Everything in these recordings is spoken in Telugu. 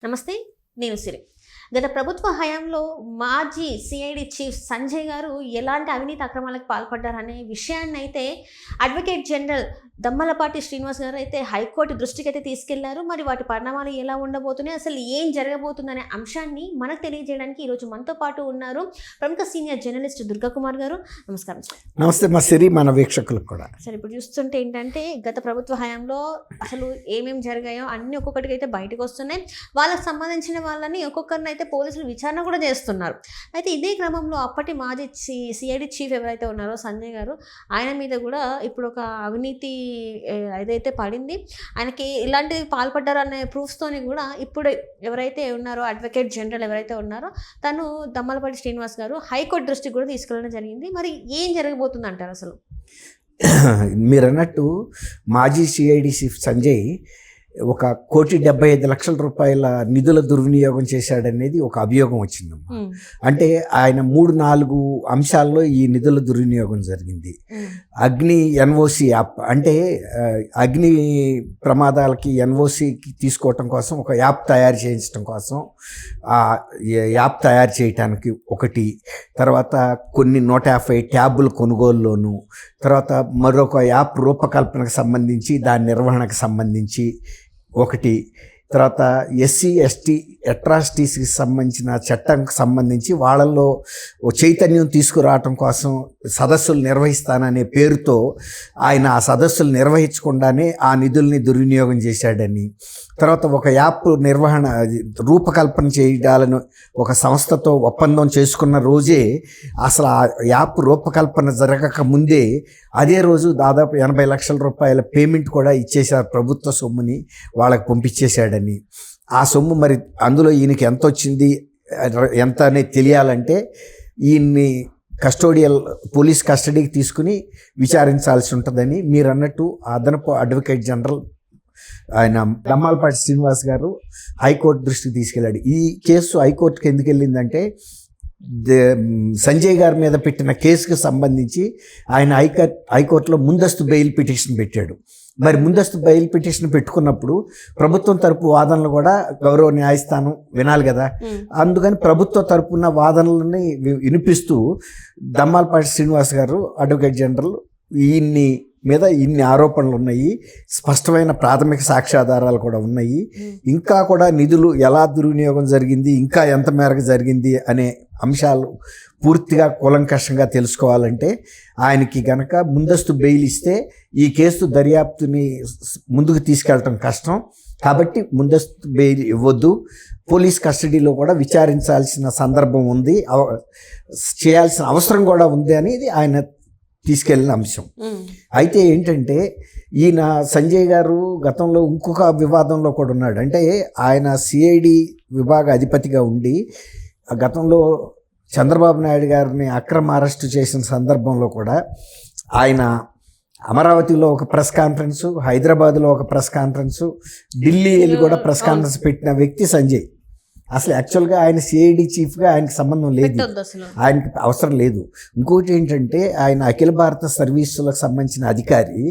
నమస్తే, నేను సిరి. గత ప్రభుత్వ హయాంలో మాజీ సిఐడి చీఫ్ సంజయ్ గారు ఎలాంటి అవినీతి అక్రమాలకు పాల్పడ్డారనే విషయాన్ని అయితే అడ్వకేట్ జనరల్ దమ్మలపాటి శ్రీనివాస్ గారు అయితే హైకోర్టు దృష్టికి అయితే తీసుకెళ్లారు. మరి వాటి పరిణామాలు ఎలా ఉండబోతున్నాయి, అసలు ఏం జరగబోతుందనే అంశాన్ని మనకు తెలియజేయడానికి ఈరోజు మనతో పాటు ఉన్నారు ప్రముఖ సీనియర్ జర్నలిస్ట్ దుర్గాకుమార్ గారు. నమస్కారం సార్. నమస్తే మా సిరి, మన వీక్షకులకు కూడా. సార్, ఇప్పుడు చూస్తుంటే ఏంటంటే గత ప్రభుత్వ హయాంలో అసలు ఏమేమి జరిగాయో అన్ని ఒక్కొక్కటికి అయితే బయటకు వస్తున్నాయి. వాళ్ళకి సంబంధించిన వాళ్ళని ఒక్కొక్కరిని అయితే పోలీసులు విచారణ కూడా చేస్తున్నారు. అయితే ఇదే క్రమంలో అప్పటి మాజీ సిఐడి చీఫ్ ఎవరైతే ఉన్నారో సంజయ్ గారు, ఆయన మీద కూడా ఇప్పుడు ఒక అవినీతి ఏదైతే పడింది, ఆయనకి ఇలాంటివి పాల్పడ్డారు అనే ప్రూఫ్స్తోని కూడా ఇప్పుడు ఎవరైతే ఉన్నారో అడ్వకేట్ జనరల్ ఎవరైతే ఉన్నారో తను దమ్మలపాటి శ్రీనివాస్ గారు హైకోర్టు దృష్టికి కూడా తీసుకెళ్ళడం జరిగింది. మరి ఏం జరగబోతుంది అంటారు అసలు? మీరు అన్నట్టు మాజీ సిఐడి చీఫ్ సంజయ్ 1,75,00,000 రూపాయల నిధుల దుర్వినియోగం చేశాడనేది ఒక అభియోగం వచ్చిందమ్మా. అంటే ఆయన 3-4 అంశాల్లో ఈ నిధుల దుర్వినియోగం జరిగింది. అగ్ని ఎన్ఓసి యాప్, అంటే అగ్ని ప్రమాదాలకి ఎన్ఓసికి తీసుకోవటం కోసం ఒక యాప్ తయారు చేయించడం కోసం యాప్ తయారు చేయటానికి ఒకటి, తర్వాత కొన్ని 150 ట్యాబుల కొనుగోలులోను, తర్వాత మరొక యాప్ రూపకల్పనకు సంబంధించి దాని నిర్వహణకు సంబంధించి ఒకటి, తర్వాత ఎస్సీ ఎస్టీ అట్రాసిటీస్కి సంబంధించిన చట్టంకి సంబంధించి వాళ్ళల్లో చైతన్యం తీసుకురావటం కోసం సదస్సులు నిర్వహిస్తాననే పేరుతో ఆయన ఆ సదస్సులు నిర్వహించకుండానే ఆ నిధుల్ని దుర్వినియోగం చేశాడని, తర్వాత ఒక యాప్ నిర్వహణ రూపకల్పన చేయాలని ఒక సంస్థతో ఒప్పందం చేసుకున్న రోజే అసలు ఆ యాప్ రూపకల్పన జరగక ముందే అదే రోజు దాదాపు 80 లక్షల రూపాయల పేమెంట్ కూడా ఇచ్చేశారు, ప్రభుత్వ సొమ్ముని వాళ్ళకి పంపించేశాడని. ఆ సొమ్ము మరి అందులో ఈయనకి ఎంత వచ్చింది ఎంత అనేది తెలియాలంటే ఈయన్ని పోలీస్ కస్టడీకి తీసుకుని విచారించాల్సి ఉంటుందని మీరు అన్నట్టు అదనపు అడ్వకేట్ జనరల్ ఆయన దమ్మలపాటి శ్రీనివాస్ గారు హైకోర్టు దృష్టికి తీసుకెళ్ళాడు. ఈ కేసు హైకోర్టుకి ఎందుకు వెళ్ళిందంటే సంజయ్ గారి మీద పెట్టిన కేసుకు సంబంధించి ఆయన హైకోర్టులో ముందస్తు బెయిల్ పిటిషన్ పెట్టాడు. మరి ముందస్తు బెయిల్ పిటిషన్ పెట్టుకున్నప్పుడు ప్రభుత్వం తరపు వాదనలు కూడా గౌరవ న్యాయస్థానం వినాలి కదా. అందుకని ప్రభుత్వ తరపున వాదనలని వినిపిస్తూ దమ్మలపాటి శ్రీనివాస్ గారు అడ్వకేట్ జనరల్ ఇన్ని ఆరోపణలు ఉన్నాయి, స్పష్టమైన ప్రాథమిక సాక్ష్యాధారాలు కూడా ఉన్నాయి, ఇంకా కూడా నిధులు ఎలా దుర్వినియోగం జరిగింది, ఇంకా ఎంత మేరకు జరిగింది అనే అంశాలు పూర్తిగా కూలంకషంగా తెలుసుకోవాలంటే ఆయనకి గనక ముందస్తు బెయిల్ ఇస్తే ఈ కేసు దర్యాప్తుని ముందుకు తీసుకెళ్ళటం కష్టం. కాబట్టి ముందస్తు బెయిల్ ఇవ్వద్దు, పోలీస్ కస్టడీలో కూడా విచారించాల్సిన సందర్భం ఉంది, చేయాల్సిన అవసరం కూడా ఉంది అనేది ఆయన తీసుకెళ్ళిన అంశం. అయితే ఏంటంటే ఈయన సంజయ్ గారు గతంలో ఇంకొక వివాదంలో కూడా ఉన్నాడు. అంటే ఆయన సిఐడి విభాగ అధిపతిగా ఉండి గతంలో చంద్రబాబు నాయుడు గారిని అక్రమ అరెస్టు చేసిన సందర్భంలో కూడా ఆయన అమరావతిలో ఒక ప్రెస్ కాన్ఫరెన్సు, హైదరాబాద్లో ఒక ప్రెస్ కాన్ఫరెన్సు, ఢిల్లీ వెళ్ళి కూడా ప్రెస్ కాన్ఫరెన్స్ పెట్టిన వ్యక్తి సంజయ్. అసలు యాక్చువల్గా ఆయన సిఐడి చీఫ్గా ఆయనకి సంబంధం లేదు, ఆయనకి అవసరం లేదు. ఇంకోటి ఏంటంటే ఆయన అఖిల భారత సర్వీసులకు సంబంధించిన అధికారి,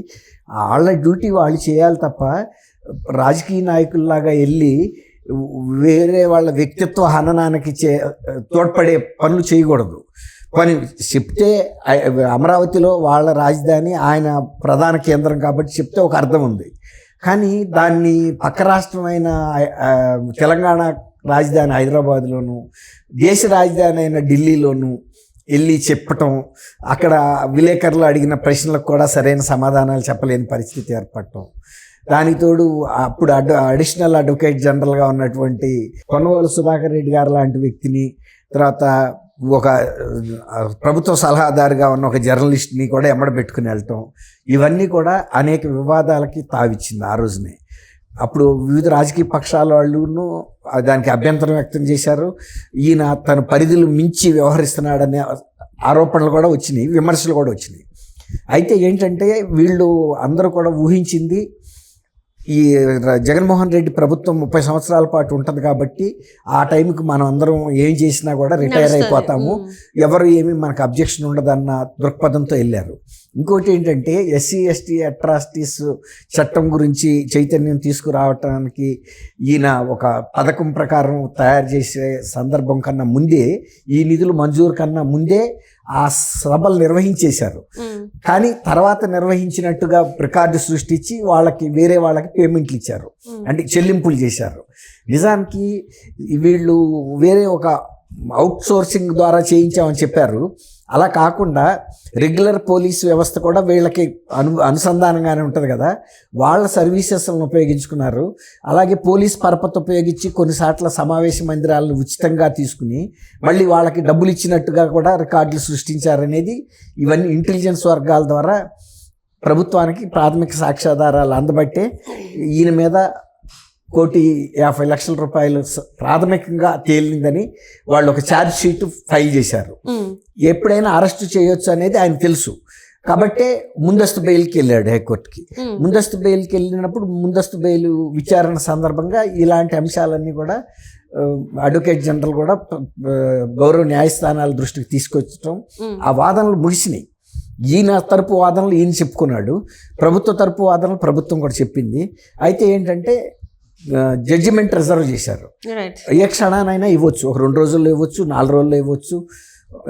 వాళ్ళ డ్యూటీ వాళ్ళు చేయాలి తప్ప రాజకీయ నాయకుల్లాగా వెళ్ళి వేరే వాళ్ళ వ్యక్తిత్వ హననానికి తోడ్పడే పనులు చేయకూడదు. పని చెప్తే అమరావతిలో వాళ్ళ రాజధాని, ఆయన ప్రధాన కేంద్రం కాబట్టి చెప్తే ఒక అర్థం ఉంది. కానీ దాన్ని పక్క రాష్ట్రమైన తెలంగాణ రాజధాని హైదరాబాద్లోను, దేశ రాజధాని అయిన ఢిల్లీలోను వెళ్ళి చెప్పటం, అక్కడ విలేకరులు అడిగిన ప్రశ్నలకు కూడా సరైన సమాధానాలు చెప్పలేని పరిస్థితి ఏర్పడటం, దానికి తోడు అప్పుడు అడిషనల్ అడ్వకేట్ జనరల్గా ఉన్నటువంటి కొనవోలు సుధాకర్ రెడ్డి గారు లాంటి వ్యక్తిని, తర్వాత ఒక ప్రభుత్వ సలహాదారుగా ఉన్న ఒక జర్నలిస్ట్ని కూడా ఎమ్మడబెట్టుకుని వెళ్ళటం, ఇవన్నీ కూడా అనేక వివాదాలకి తావిచ్చింది ఆ రోజునే. అప్పుడు వివిధ రాజకీయ పక్షాల వాళ్ళను దానికి అభ్యంతరం వ్యక్తం చేశారు. ఈయన తన పరిధులు మించి వ్యవహరిస్తున్నాడనే ఆరోపణలు కూడా వచ్చినాయి, విమర్శలు కూడా వచ్చినాయి. అయితే ఏంటంటే వీళ్ళు అందరూ కూడా ఊహించింది ఈ జగన్మోహన్ రెడ్డి ప్రభుత్వం 30 సంవత్సరాల పాటు ఉంటుంది కాబట్టి ఆ టైంకి మనం అందరం ఏం చేసినా కూడా రిటైర్ అయిపోతాము, ఎవరు ఏమి మనకు అబ్జెక్షన్ ఉండదన్న దృక్పథంతో వెళ్ళారు. ఇంకోటి ఏంటంటే ఎస్సీ ఎస్టీ అట్రాసిటీస్ చట్టం గురించి చైతన్యం తీసుకురావటానికి ఈయన ఒక పథకం ప్రకారం తయారు చేసే సందర్భం కన్నా ముందే, ఈ నిధులు మంజూరు కన్నా ముందే ఆ సభలు నిర్వహించేశారు. కానీ తర్వాత నిర్వహించినట్టుగా రికార్డు సృష్టించి వేరే వాళ్ళకి పేమెంట్లు ఇచ్చారు, అంటే చెల్లింపులు చేశారు. నిజానికి వీళ్ళు వేరే ఒక అవుట్ సోర్సింగ్ ద్వారా చేయించామని చెప్పారు. అలా కాకుండా రెగ్యులర్ పోలీస్ వ్యవస్థ కూడా వీళ్ళకి అనుసంధానంగానే ఉంటుంది కదా, వాళ్ళ సర్వీసెస్లను ఉపయోగించుకున్నారు. అలాగే పోలీస్ పరపతి ఉపయోగించి కొన్నిసార్లు సమావేశ మందిరాలను ఉచితంగా తీసుకుని మళ్ళీ వాళ్ళకి డబ్బులు ఇచ్చినట్టుగా కూడా రికార్డులు సృష్టించారనేది ఇవన్నీ ఇంటెలిజెన్స్ వర్గాల ద్వారా ప్రభుత్వానికి ప్రాథమిక సాక్ష్యాధారాలు అందబట్టే ఈయన మీద 1,50,00,000 రూపాయలు ప్రాథమికంగా తేలిందని వాళ్ళు ఒక ఛార్జ్ షీట్ ఫైల్ చేశారు. ఎప్పుడైనా అరెస్ట్ చేయొచ్చు అనేది ఆయన తెలుసు కాబట్టే ముందస్తు బెయిల్కి వెళ్ళాడు హైకోర్టుకి. ముందస్తు బెయిల్కి వెళ్ళినప్పుడు ముందస్తు బెయిల్ విచారణ సందర్భంగా ఇలాంటి అంశాలన్నీ కూడా అడ్వకేట్ జనరల్ కూడా గౌరవ న్యాయస్థానాల దృష్టికి తీసుకొచ్చడం, ఆ వాదనలు ముగిసినాయి. ఈయన తరపు వాదనలు ఈయన చెప్పుకున్నాడు, ప్రభుత్వ తరపు వాదనలు ప్రభుత్వం కూడా చెప్పింది. అయితే ఏంటంటే జడ్జిమెంట్ రిజర్వ్ చేశారు. ఏ క్షణానైనా ఇవ్వచ్చు, ఒక 2 రోజుల్లో ఇవ్వచ్చు, 4 రోజుల్లో ఇవ్వచ్చు,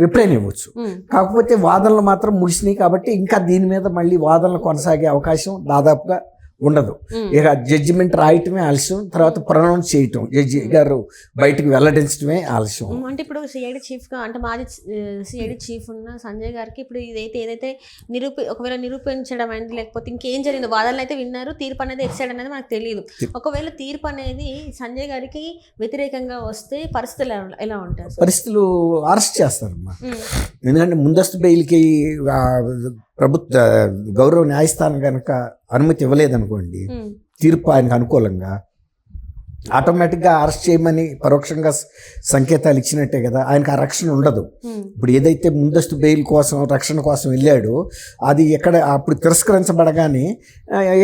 ఎప్పుడైనా ఇవ్వచ్చు. కాకపోతే వాదనలు మాత్రం ముగిసినాయి కాబట్టి ఇంకా దీని మీద మళ్ళీ వాదనలు కొనసాగే అవకాశం దాదాపుగా ఉండదు. ఇక జడ్జిమెంట్ రాయటమే ఆలస్యం, తర్వాత ప్రొనౌన్స్ చేయటం, జడ్జి గారు బయటకు వెల్లడించడమే ఆలస్యం. అంటే ఇప్పుడు సిఐడి చీఫ్గా, అంటే మాజీ సిఐడి చీఫ్ ఉన్న సంజయ్ గారికి ఇప్పుడు ఏదైతే ఒకవేళ నిరూపించడం అనేది లేకపోతే ఇంకేం జరిగింది, వాదనలు అయితే విన్నారు, తీర్పు అనేది ఎక్సైడ్ అనేది మనకు తెలియదు. ఒకవేళ తీర్పు అనేది సంజయ్ గారికి వ్యతిరేకంగా వస్తే పరిస్థితులు ఎలా ఉంటాయి? పరిస్థితులు అరెస్ట్ చేస్తారమ్మా. ఎందుకంటే ముందస్తు బెయిల్కి గౌరవ న్యాయస్థానం కనుక అనుమతి ఇవ్వలేదనుకోండి, తీర్పు ఆయనకు అనుకూలంగా, ఆటోమేటిక్గా అరెస్ట్ చేయమని పరోక్షంగా సంకేతాలు ఇచ్చినట్టే కదా, ఆయనకు ఆ రక్షణ ఉండదు. ఇప్పుడు ఏదైతే ముందస్తు బెయిల్ కోసం రక్షణ కోసం వెళ్ళాడో అది అప్పుడు తిరస్కరించబడగానే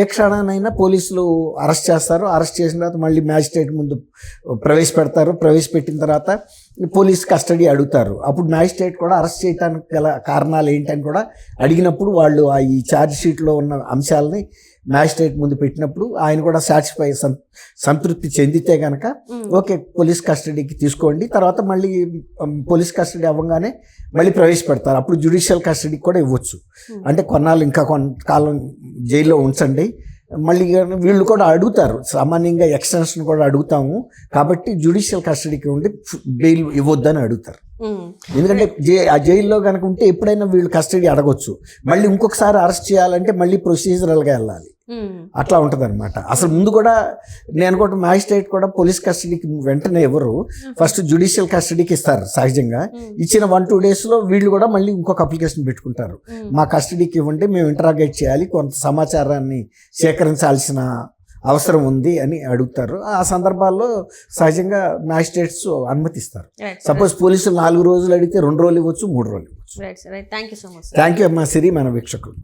ఏ క్షణానైనా పోలీసులు అరెస్ట్ చేస్తారు. అరెస్ట్ చేసిన తర్వాత మళ్ళీ మ్యాజిస్ట్రేట్ ముందు ప్రవేశపెడతారు. ప్రవేశపెట్టిన తర్వాత పోలీస్ కస్టడీ అడుగుతారు. అప్పుడు మ్యాజిస్ట్రేట్ కూడా అరెస్ట్ చేయడానికి గల కారణాలు ఏంటని కూడా అడిగినప్పుడు వాళ్ళు ఈ ఛార్జ్ షీట్లో ఉన్న అంశాలని మ్యాజిస్ట్రేట్ ముందు పెట్టినప్పుడు ఆయన కూడా సాటిస్ఫై సంతృప్తి చెందితే కనుక ఓకే పోలీస్ కస్టడీకి తీసుకోండి, తర్వాత మళ్ళీ పోలీస్ కస్టడీ అవ్వగానే మళ్ళీ ప్రవేశపెడతారు. అప్పుడు జ్యుడిషియల్ కస్టడీకి కూడా ఇవ్వచ్చు. అంటే కొన్నాళ్ళు ఇంకా కొంతకాలం జైల్లో ఉంచండి, మళ్ళీ వీళ్ళు కూడా అడుగుతారు, సామాన్యంగా ఎక్స్టెన్షన్ కూడా అడుగుతాము కాబట్టి జ్యుడిషియల్ కస్టడీకి ఉండి బెయిల్ ఇవ్వద్దని అడుగుతారు. ఎందుకంటే ఆ జైల్లో కనుక ఉంటే ఎప్పుడైనా వీళ్ళు కస్టడీ అడగొచ్చు. మళ్ళీ ఇంకొకసారి అరెస్ట్ చేయాలంటే మళ్ళీ ప్రొసీజరల్గా వెళ్ళాలి, అట్లా ఉంటుంది అనమాట. అసలు ముందు కూడా నేను కూడా మ్యాజిస్ట్రేట్ కూడా పోలీస్ కస్టడీకి వెంటనే ఎవరు ఫస్ట్ జ్యుడిషియల్ కస్టడీకి ఇస్తారు. సహజంగా ఇచ్చిన 1-2 డేస్లో వీళ్ళు కూడా మళ్ళీ ఇంకొక అప్లికేషన్ పెట్టుకుంటారు, మా కస్టడీకి ఇవ్వండి, మేము ఇంటరాగేట్ చేయాలి, కొంత సమాచారాన్ని సేకరించాల్సిన అవసరం ఉంది అని అడుగుతారు. ఆ సందర్భాల్లో సహజంగా మ్యాజిస్ట్రేట్స్ అనుమతిస్తారు. సపోజ్ పోలీసులు 4 రోజులు అడిగితే 2 రోజులు ఇవ్వచ్చు, 3 రోజులు ఇవ్వచ్చు. Thank you so much. Thank you అమ్మా సిరి, మన వీక్షకులు.